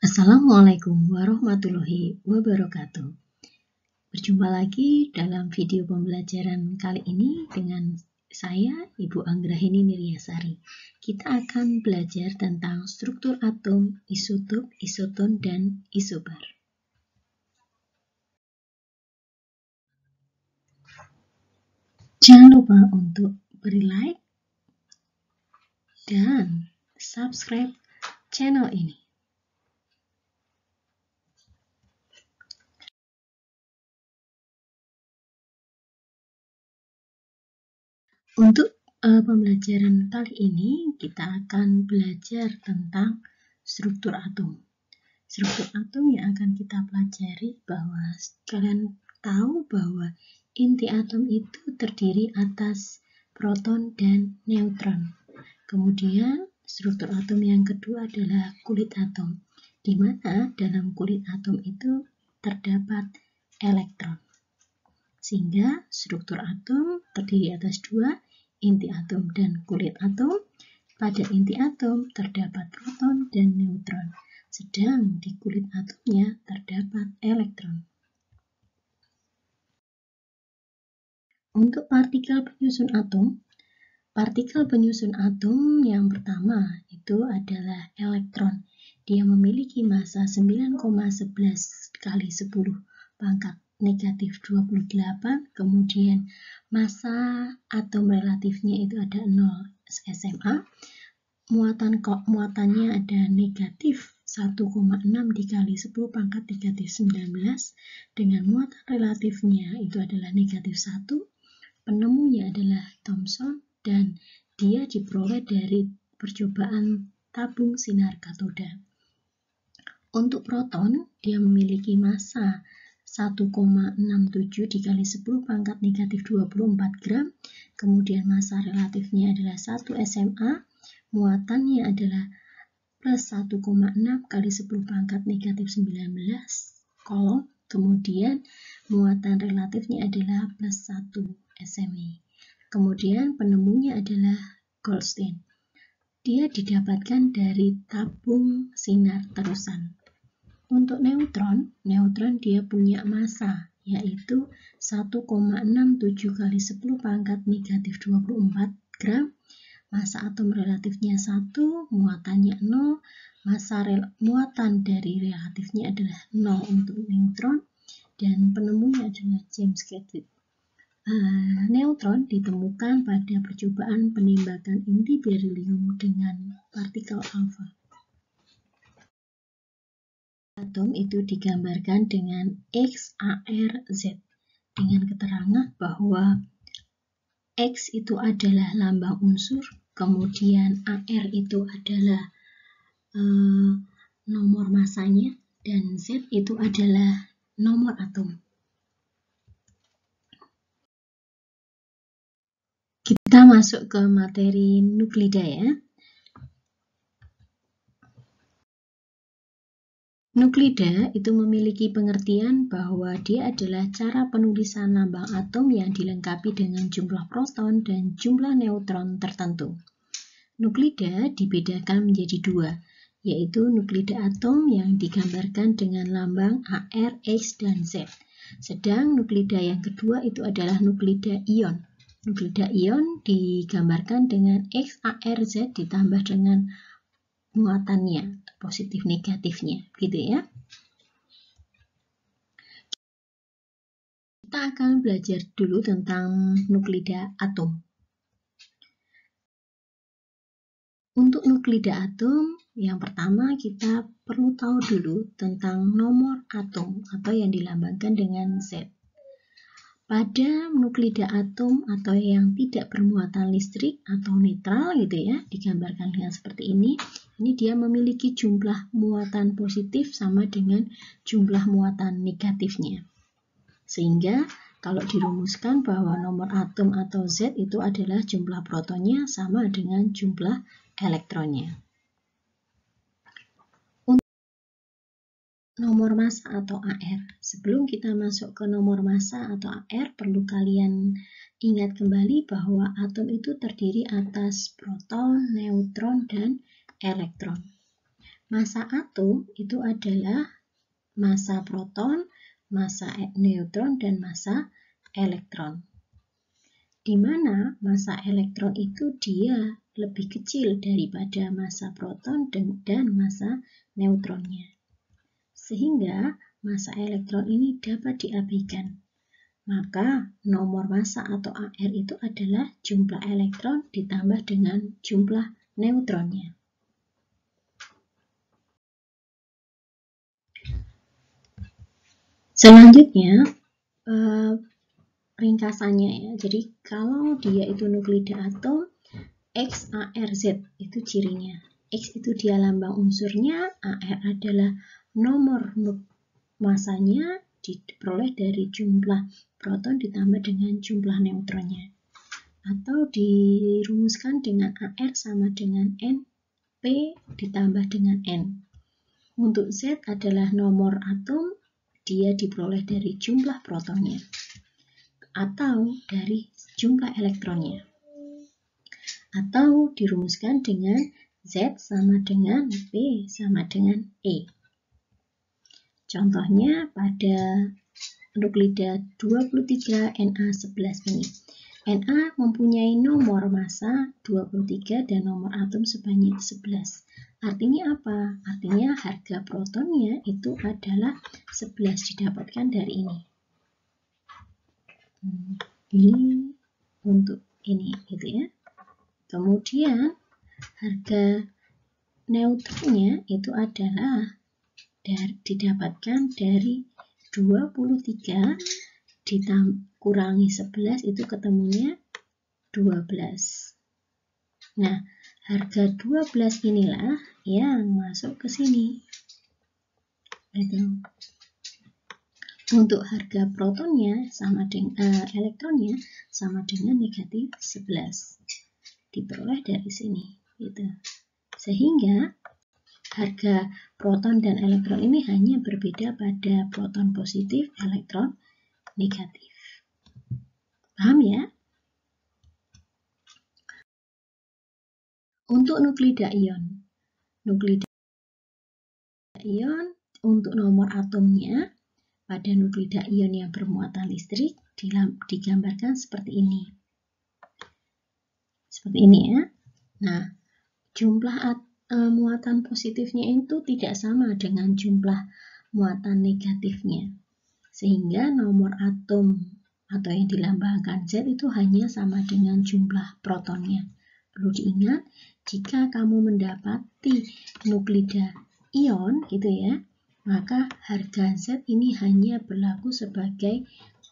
Assalamualaikum warahmatullahi wabarakatuh. Berjumpa lagi dalam video pembelajaran kali ini dengan saya, Ibu Anggrahini Niryasari. Kita akan belajar tentang struktur atom, isotop, isoton, dan isobar. Jangan lupa untuk beri like dan subscribe channel ini. Untuk pembelajaran kali ini, kita akan belajar tentang struktur atom. Struktur atom yang akan kita pelajari bahwa kalian tahu bahwa inti atom itu terdiri atas proton dan neutron. Kemudian struktur atom yang kedua adalah kulit atom, di mana dalam kulit atom itu terdapat elektron. Sehingga struktur atom terdiri atas dua, inti atom dan kulit atom. Pada inti atom terdapat proton dan neutron, sedang di kulit atomnya terdapat elektron. Untuk partikel penyusun atom yang pertama itu adalah elektron. Dia memiliki massa 9,11 kali 10 pangkat negatif 28, kemudian massa atom relatifnya itu ada 0 SMA, muatannya ada negatif 1,6 dikali 10 pangkat negatif 19, dengan muatan relatifnya itu adalah negatif 1, penemunya adalah Thomson, dan dia diperoleh dari percobaan tabung sinar katoda. Untuk proton, dia memiliki massa 1,67 dikali 10 pangkat negatif 24 gram, kemudian massa relatifnya adalah 1 SMA, muatannya adalah plus 1,6 kali 10 pangkat negatif 19 kolom, kemudian muatan relatifnya adalah plus 1 SME. Kemudian penemunya adalah Goldstein. Dia didapatkan dari tabung sinar terusan. Untuk neutron dia punya massa yaitu 1,67 kali 10 pangkat negatif 24 gram, massa atom relatifnya 1, muatannya 0, muatan dari relatifnya adalah 0 untuk neutron, dan penemunya adalah James Chadwick. Neutron ditemukan pada percobaan penembakan inti berilium dengan partikel alfa. Atom itu digambarkan dengan XARZ dengan keterangan bahwa X itu adalah lambang unsur, kemudian AR itu adalah nomor massanya, dan Z itu adalah nomor atom. Kita masuk ke materi nuklida ya. Nuklida itu memiliki pengertian bahwa dia adalah cara penulisan lambang atom yang dilengkapi dengan jumlah proton dan jumlah neutron tertentu. Nuklida dibedakan menjadi dua, yaitu nuklida atom yang digambarkan dengan lambang AR, X, dan Z. Sedang nuklida yang kedua itu adalah nuklida ion. Nuklida ion digambarkan dengan XARZ ditambah dengan muatannya, positif negatifnya, gitu ya. Kita akan belajar dulu tentang nuklida atom. Untuk nuklida atom, yang pertama kita perlu tahu dulu tentang nomor atom atau yang dilambangkan dengan Z. Pada nuklida atom atau yang tidak bermuatan listrik atau netral gitu ya, digambarkan dengan seperti ini dia memiliki jumlah muatan positif sama dengan jumlah muatan negatifnya. Sehingga kalau dirumuskan bahwa nomor atom atau Z itu adalah jumlah protonnya sama dengan jumlah elektronnya. Nomor massa atau AR. Sebelum kita masuk ke nomor massa atau AR, perlu kalian ingat kembali bahwa atom itu terdiri atas proton, neutron, dan elektron. Massa atom itu adalah massa proton, massa neutron, dan massa elektron. Di mana massa elektron itu dia lebih kecil daripada massa proton dan massa neutronnya. Sehingga massa elektron ini dapat diabaikan. Maka nomor massa atau AR itu adalah jumlah elektron ditambah dengan jumlah neutronnya. Selanjutnya, ringkasannya ya. Jadi kalau dia itu nuklida atom, XARZ itu cirinya. X itu dia lambang unsurnya, AR adalah nomor masanya diperoleh dari jumlah proton ditambah dengan jumlah neutronnya. Atau dirumuskan dengan AR sama dengan N, P ditambah dengan N. Untuk Z adalah nomor atom, dia diperoleh dari jumlah protonnya atau dari jumlah elektronnya. Atau dirumuskan dengan Z sama dengan P sama dengan E. Contohnya pada nuklida 23 Na11 ini. Na mempunyai nomor massa 23 dan nomor atom sebanyak 11. Artinya apa? Artinya harga protonnya itu adalah 11 didapatkan dari ini. Ini untuk ini gitu ya. Kemudian harga neutronnya itu adalah didapatkan dari 23 dikurangi 11 itu ketemunya 12. Nah, harga 12 inilah yang masuk ke sini. Untuk harga protonnya sama dengan elektronnya sama dengan negatif 11. Diperoleh dari sini gitu. Sehingga harga proton dan elektron ini hanya berbeda pada proton positif, elektron negatif. Paham ya? Untuk nuklida ion. Nuklida ion untuk nomor atomnya pada nuklida ion yang bermuatan listrik digambarkan seperti ini. Seperti ini ya. Nah, jumlah muatan positifnya itu tidak sama dengan jumlah muatan negatifnya. Sehingga nomor atom atau yang dilambangkan Z itu hanya sama dengan jumlah protonnya. Perlu diingat, jika kamu mendapati nuklida ion gitu ya, maka harga Z ini hanya berlaku sebagai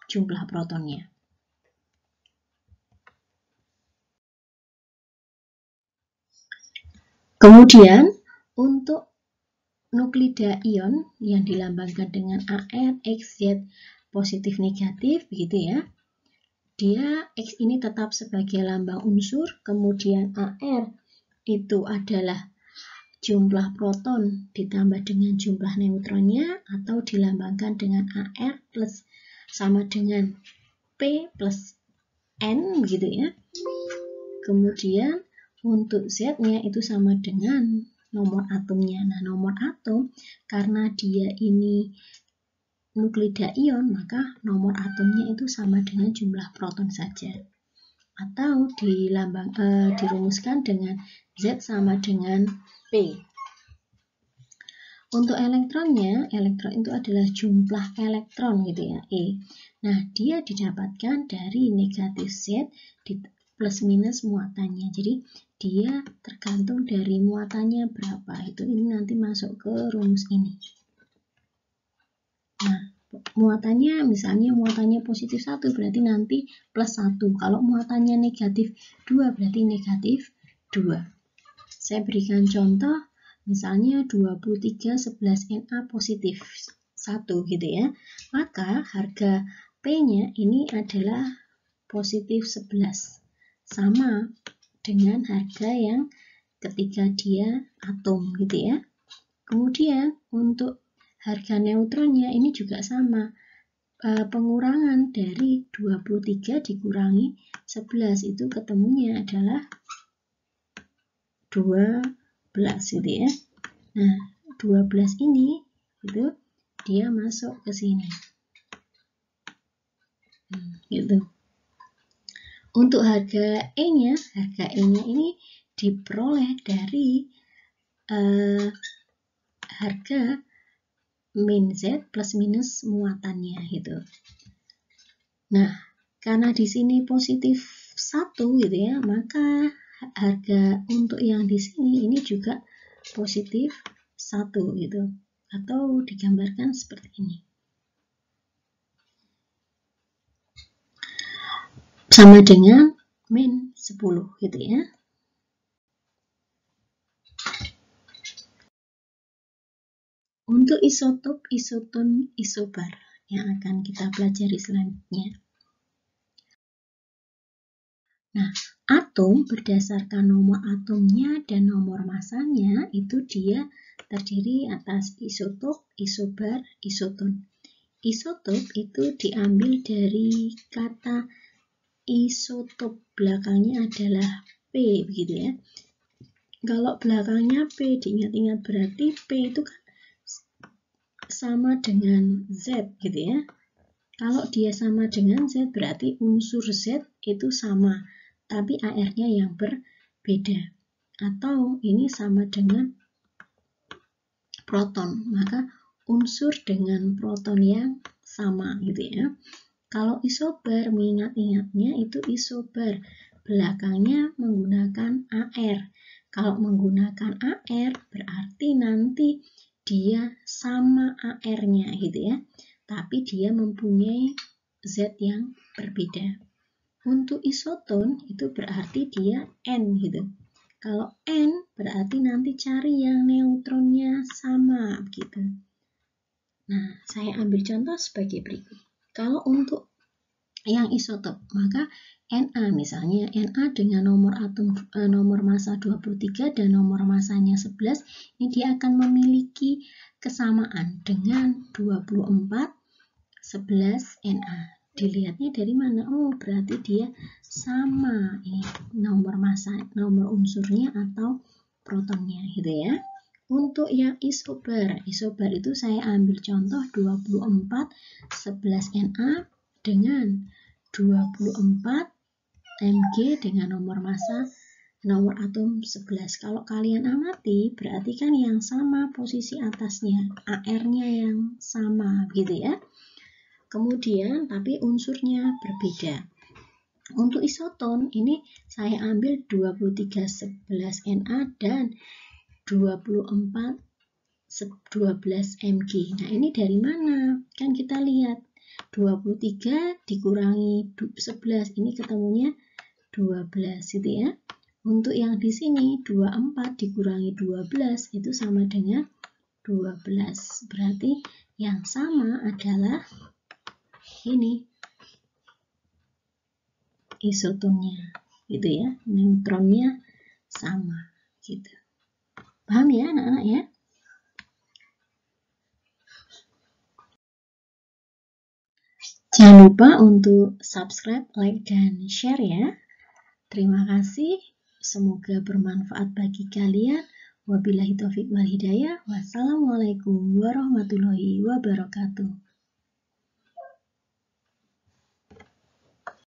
jumlah protonnya. Kemudian untuk nuklida ion yang dilambangkan dengan AR, X, Z positif negatif begitu ya. Dia X ini tetap sebagai lambang unsur, kemudian AR itu adalah jumlah proton ditambah dengan jumlah neutronnya atau dilambangkan dengan AR plus sama dengan P plus N gitu ya. Kemudian untuk Z-nya itu sama dengan nomor atomnya. Nah, nomor atom karena dia ini nuklida ion, maka nomor atomnya itu sama dengan jumlah proton saja. Atau dirumuskan dengan Z sama dengan P. Untuk elektronnya, elektron itu adalah jumlah elektron gitu ya, E. Nah, dia didapatkan dari negatif Z plus minus muatannya. Jadi, dia tergantung dari muatannya berapa. Itu ini nanti masuk ke rumus ini. Nah, muatannya misalnya muatannya positif 1 berarti nanti plus 1. Kalau muatannya negatif 2 berarti negatif 2. Saya berikan contoh misalnya 2311 Na positif 1 gitu ya. Maka harga P-nya ini adalah positif 11. Sama dengan harga yang ketika dia atom gitu ya. Kemudian untuk harga neutronnya ini juga sama. Pengurangan dari 23 dikurangi 11 itu ketemunya adalah 12 gitu ya. Nah, 12 ini itu dia masuk ke sini. Gitu. Untuk harga E-nya ini diperoleh dari harga min Z plus minus muatannya gitu. Nah, karena di sini positif 1 gitu ya, maka harga untuk yang di sini ini juga positif 1 gitu. Atau digambarkan seperti ini. Sama dengan min 10 gitu ya. Untuk isotop, isoton, isobar yang akan kita pelajari selanjutnya. Nah, atom berdasarkan nomor atomnya dan nomor masanya itu dia terdiri atas isotop, isobar, isoton. Isotop itu diambil dari kata isotop, belakangnya adalah P begitu ya. Kalau belakangnya P diingat-ingat berarti P itu kan sama dengan Z gitu ya. Kalau dia sama dengan Z berarti unsur Z itu sama, tapi AR-nya yang berbeda. Atau ini sama dengan proton, maka unsur dengan proton yang sama gitu ya. Kalau isobar, mengingat-ingatnya itu isobar, belakangnya menggunakan AR. Kalau menggunakan AR berarti nanti dia sama AR-nya gitu ya, tapi dia mempunyai Z yang berbeda. Untuk isoton itu berarti dia N gitu. Kalau N berarti nanti cari yang neutronnya sama gitu. Nah, saya ambil contoh sebagai berikut. Kalau untuk yang isotop, maka Na misalnya Na dengan nomor atom nomor massa 23 dan nomor massanya 11, ini dia akan memiliki kesamaan dengan 24 11 Na. Dilihatnya dari mana? Oh, berarti dia sama ini nomor massa, nomor unsurnya atau protonnya gitu ya. Untuk yang isobar itu saya ambil contoh 24 11 Na dengan 24 Mg dengan nomor massa nomor atom 11. Kalau kalian amati berarti kan yang sama posisi atasnya, AR-nya yang sama gitu ya. Kemudian tapi unsurnya berbeda. Untuk isoton ini saya ambil 23 11 Na dan 24 12 Mg. Nah, ini dari mana? Kan kita lihat 23 dikurangi 11, ini ketemunya 12 gitu ya. Untuk yang di sini 24 dikurangi 12 itu sama dengan 12. Berarti yang sama adalah ini isotonnya gitu ya, neutronnya sama gitu. Paham ya anak-anak ya? Jangan lupa untuk subscribe, like, dan share ya. Terima kasih, semoga bermanfaat bagi kalian. Wabillahi taufiq wal hidayah. Wassalamualaikum warahmatullahi wabarakatuh.